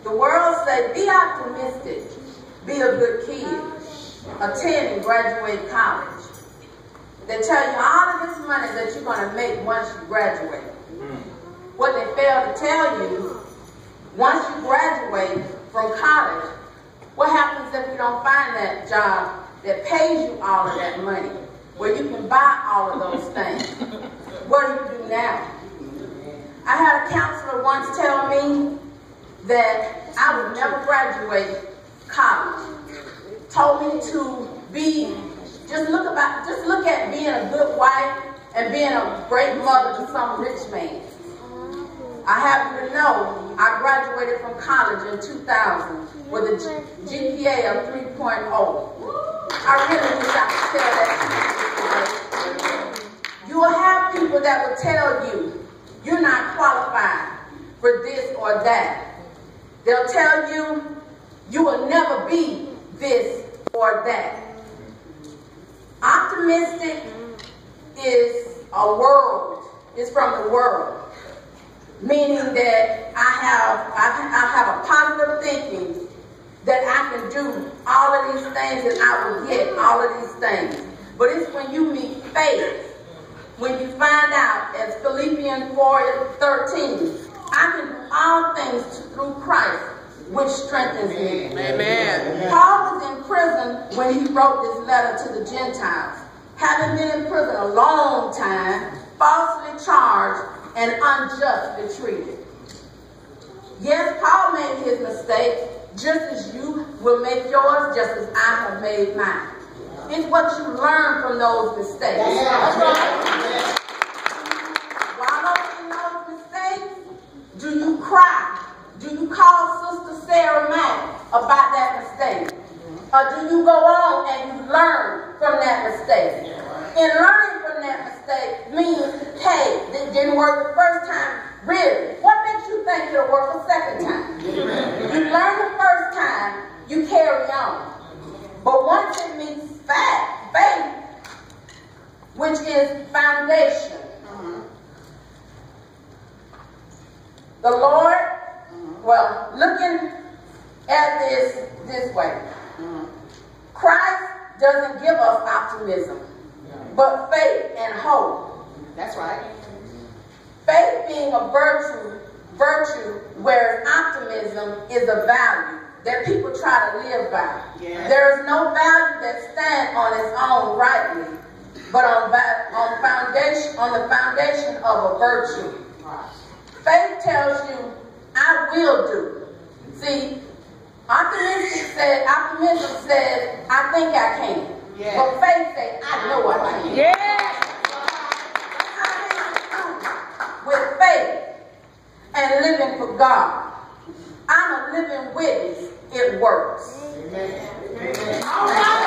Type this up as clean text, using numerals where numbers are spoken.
The world say, be optimistic, be a good kid, attend and graduate college. They tell you all of this money that you're going to make once you graduate. What they fail to tell you, once you graduate from college, what happens if you don't find that job that pays you all of that money, where you can buy all of those things? What do you do now? I had a counselor once tell me that I would never graduate college. Told me to be, just look at being a good wife and being a great mother to some rich man. I happen to know I graduated from college in 2000 with a GPA of 3.0. I really wish I could tell that to you. You will have people that will tell you you're not qualified for this or that. They'll tell you you will never be this or that. Optimistic is a world. It's from the world. Meaning that I have a positive thinking that I can do all of these things and I will get all of these things. But it's when you meet faith, when you find out, as Philippians 4:13, I can do all things through Christ, which strengthens me. Amen. Paul was in prison when he wrote this letter to the Gentiles. Having been in prison a long time, falsely charged and unjustly treated. Yes, Paul made his mistake, just as you will make yours, just as I have made mine. It's what you learn from those mistakes. While in those mistakes, do you cry? Do you call Sister Sarah Mack about that mistake? Or do you go on and you learn from that mistake? And learning from that mistake means, hey, it didn't work the first time. Really? What makes you think it'll work the second time? You learn the first time, you carry on. But once it meets faith, which is foundation, the Lord, well, looking at this way, Christ doesn't give us optimism, but faith and hope. That's right. Faith being a virtue, whereas optimism is a value that people try to live by. Yes. There is no value that stands on its own rightly, but on the foundation of a virtue. Right. Faith tells you, I will do. See, optimism said, I think I can. Yes. But faith said, I know I can. Yes. With faith and living for God. I'm a living witness. It works. Amen. All right.